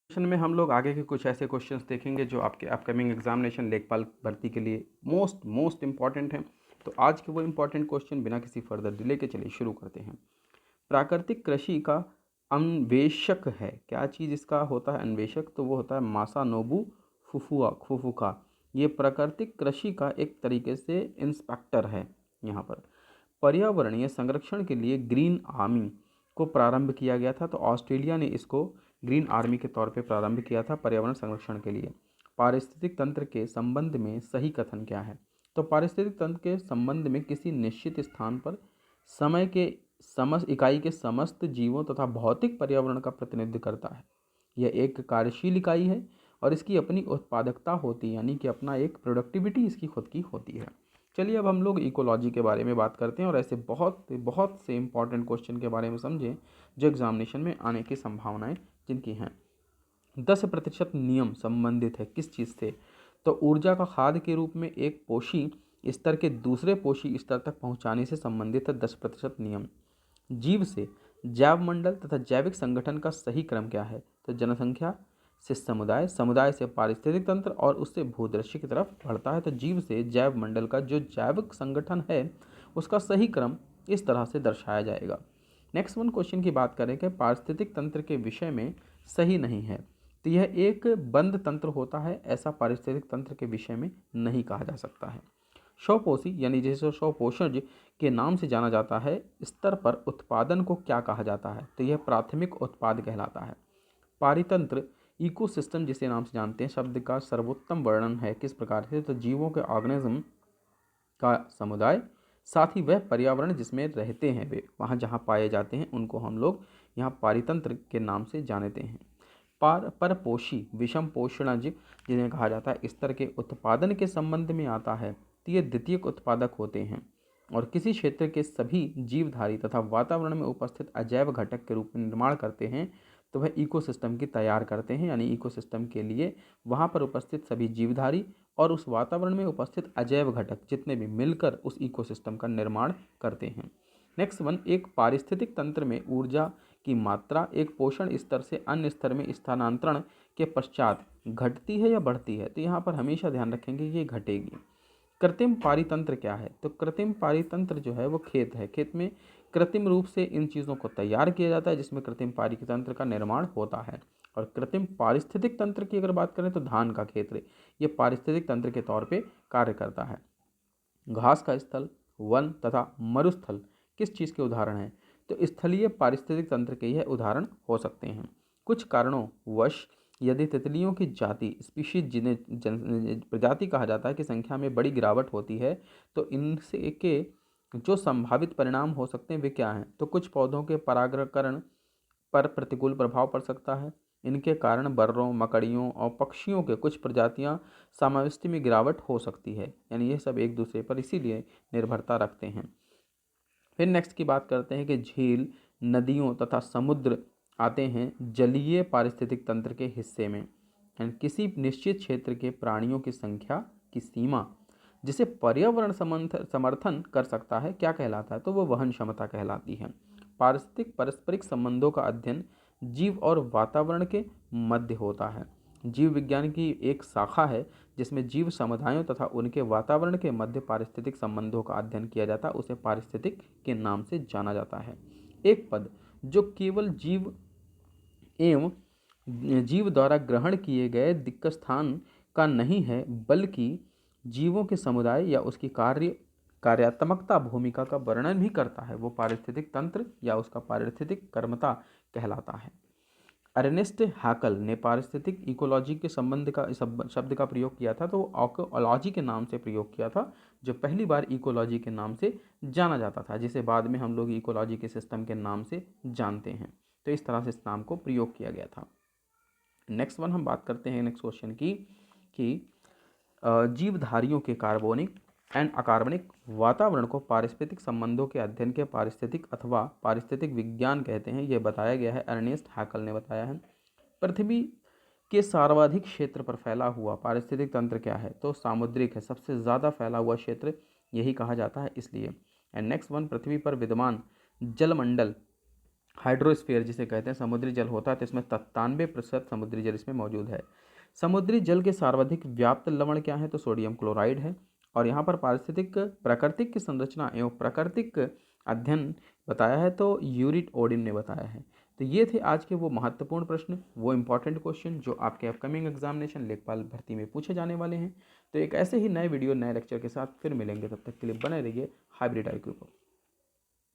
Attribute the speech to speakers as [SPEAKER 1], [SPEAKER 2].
[SPEAKER 1] Session में हम लोग आगे के कुछ ऐसे क्वेश्चंस देखेंगे जो आपके अपकमिंग एग्जामिनेशन लेखपाल भर्ती के लिए मोस्ट मोस्ट इंपॉर्टेंट हैं। तो आज के वो इंपॉर्टेंट क्वेश्चन बिना किसी फर्दर डिले के चलिए शुरू करते हैं। प्राकृतिक कृषि का अन्वेषक है, क्या चीज़ इसका होता है अन्वेषक? तो वो होता है मासानोबू फुफुका। ये प्राकृतिक कृषि का एक तरीके से इंस्पेक्टर है। यहाँ पर पर्यावरणीय संरक्षण के लिए ग्रीन आर्मी को प्रारंभ किया गया था। तो ऑस्ट्रेलिया ने इसको ग्रीन आर्मी के तौर पे प्रारंभ किया था पर्यावरण संरक्षण के लिए। पारिस्थितिक तंत्र के संबंध में सही कथन क्या है? तो पारिस्थितिक तंत्र के संबंध में किसी निश्चित स्थान पर समय के समस्त इकाई के समस्त जीवों तथा भौतिक पर्यावरण का प्रतिनिधित्व करता है। यह एक कार्यशील इकाई है और इसकी अपनी उत्पादकता होती है, यानी कि अपना एक प्रोडक्टिविटी इसकी खुद की होती है। चलिए अब हम लोग इकोलॉजी के बारे में बात करते हैं और ऐसे बहुत बहुत से इंपॉर्टेंट क्वेश्चन के बारे में समझें जो एग्जामिनेशन में आने की संभावनाएं जिनकी हैं। 10% नियम संबंधित है किस चीज़ से? तो ऊर्जा का खाद के रूप में एक पोषी स्तर के दूसरे पोषी स्तर तक पहुंचाने से संबंधित है 10% नियम। जीव से जैव मंडल तथा जैविक संगठन का सही क्रम क्या है? तो जनसंख्या से समुदाय, समुदाय से पारिस्थितिक तंत्र और उससे भूदृश्य की तरफ बढ़ता है। तो जीव से जैव मंडल का जो जैविक संगठन है उसका सही क्रम इस तरह से दर्शाया जाएगा। नेक्स्ट वन क्वेश्चन की बात करें कि पारिस्थितिक तंत्र के विषय में सही नहीं है। तो यह एक बंद तंत्र होता है, ऐसा पारिस्थितिक तंत्र के विषय में नहीं कहा जा सकता है। स्वपोषी यानी जिसे स्वपोषज के नाम से जाना जाता है स्तर पर उत्पादन को क्या कहा जाता है? तो यह प्राथमिक उत्पाद कहलाता है। पारितंत्र इकोसिस्टम जिसे नाम से जानते हैं शब्द का सर्वोत्तम वर्णन है किस प्रकार से? तो जीवों के ऑर्गेनिज्म का समुदाय, साथ ही वह पर्यावरण जिसमें रहते हैं वे वहाँ जहाँ पाए जाते हैं उनको हम लोग यहाँ पारितंत्र के नाम से जानते हैं। परपोषी विषम पोषणज जिन्हें कहा जाता है स्तर के उत्पादन के संबंध में आता है। तो ये द्वितीयक उत्पादक होते हैं और किसी क्षेत्र के सभी जीवधारी तथा वातावरण में उपस्थित अजैव घटक के रूप में निर्माण करते हैं। तो वह इकोसिस्टम की तैयार करते हैं, यानी इकोसिस्टम के लिए वहाँ पर उपस्थित सभी जीवधारी और उस वातावरण में उपस्थित अजैव घटक जितने भी मिलकर उस इकोसिस्टम का निर्माण करते हैं। नेक्स्ट वन, एक पारिस्थितिक तंत्र में ऊर्जा की मात्रा एक पोषण स्तर से अन्य स्तर में स्थानांतरण के पश्चात घटती है या बढ़ती है? तो यहाँ पर हमेशा ध्यान रखेंगे कि ये घटेगी। कृत्रिम पारितंत्र क्या है? तो कृत्रिम पारितंत्र जो है वो खेत है। खेत में कृत्रिम रूप से इन चीज़ों को तैयार किया जाता है जिसमें कृत्रिम पारितंत्र का निर्माण होता है। और कृत्रिम पारिस्थितिक तंत्र की अगर बात करें तो धान का खेत ये पारिस्थितिक तंत्र के तौर पे कार्य करता है। घास का स्थल, वन तथा मरुस्थल किस चीज़ के उदाहरण हैं? तो स्थलीय पारिस्थितिक तंत्र के यह उदाहरण हो सकते हैं। कुछ कारणों वश यदि तितलियों की जाति स्पीशीज जिन्हें प्रजाति कहा जाता है की संख्या में बड़ी गिरावट होती है तो इनसे के जो संभावित परिणाम हो सकते हैं वे क्या हैं? तो कुछ पौधों के परागकरण पर प्रतिकूल प्रभाव पड़ सकता है। इनके कारण बर्रों, मकड़ियों और पक्षियों के कुछ प्रजातियां समाविष्टि में गिरावट हो सकती है, यानी ये सब एक दूसरे पर इसीलिए निर्भरता रखते हैं। फिर नेक्स्ट की बात करते हैं कि झील, नदियों तथा समुद्र आते हैं जलीय पारिस्थितिक तंत्र के हिस्से में। एंड किसी निश्चित क्षेत्र के प्राणियों की संख्या की सीमा जिसे पर्यावरण समर्थन कर सकता है क्या कहलाता है? तो वो वहन क्षमता कहलाती है। पारिस्थितिक पारस्परिक संबंधों का अध्ययन जीव और वातावरण के मध्य होता है। जीव विज्ञान की एक शाखा है जिसमें जीव समुदायों तथा उनके वातावरण के मध्य पारिस्थितिक संबंधों का अध्ययन किया जाता है, उसे पारिस्थितिक के नाम से जाना जाता है। एक पद जो केवल जीव एवं जीव द्वारा ग्रहण किए गए दिक्कत स्थान का नहीं है बल्कि जीवों के समुदाय या उसकी कार्यात्मकता भूमिका का वर्णन भी करता है, वो पारिस्थितिक तंत्र या उसका पारिस्थितिक कर्मता कहलाता है। अर्नेस्ट हैकल ने पारिस्थितिक इकोलॉजी के संबंध का शब्द का प्रयोग किया था, तो वो ऑकोलॉजी के नाम से प्रयोग किया था जो पहली बार इकोलॉजी के नाम से जाना जाता था, जिसे बाद में हम लोग इकोलॉजी के सिस्टम के नाम से जानते हैं। तो इस तरह से इस नाम को प्रयोग किया गया था। नेक्स्ट वन हम बात करते हैं नेक्स्ट क्वेश्चन की कि जीवधारियों के कार्बनिक एंड अकार्बनिक वातावरण को पारिस्थितिक संबंधों के अध्ययन के पारिस्थितिक अथवा पारिस्थितिक विज्ञान कहते हैं, यह बताया गया है, अर्नेस्ट हैकल ने बताया है। पृथ्वी के सर्वाधिक क्षेत्र पर फैला हुआ पारिस्थितिक तंत्र क्या है? तो सामुद्रिक है, सबसे ज़्यादा फैला हुआ क्षेत्र यही कहा जाता है इसलिए। एंड नेक्स्ट वन, पृथ्वी पर विद्यमान जलमंडल हाइड्रोस्फीयर जिसे कहते हैं समुद्री जल होता है, तो इसमें 97% समुद्री जल इसमें मौजूद है। समुद्री जल के सर्वाधिक व्याप्त लवण क्या है, तो सोडियम क्लोराइड है। और यहाँ पर पारिस्थितिक प्राकृतिक की संरचना एवं प्राकृतिक अध्ययन बताया है, तो यूरिट ओडिन ने बताया है। तो ये थे आज के वो महत्वपूर्ण प्रश्न, वो इंपॉर्टेंट क्वेश्चन जो आपके अपकमिंग एग्जामिनेशन लेखपाल भर्ती में पूछे जाने वाले हैं। तो एक ऐसे ही नए वीडियो नए लेक्चर के साथ फिर मिलेंगे, तब तक के लिए बने रहिए हाइब्रिड IQ पर।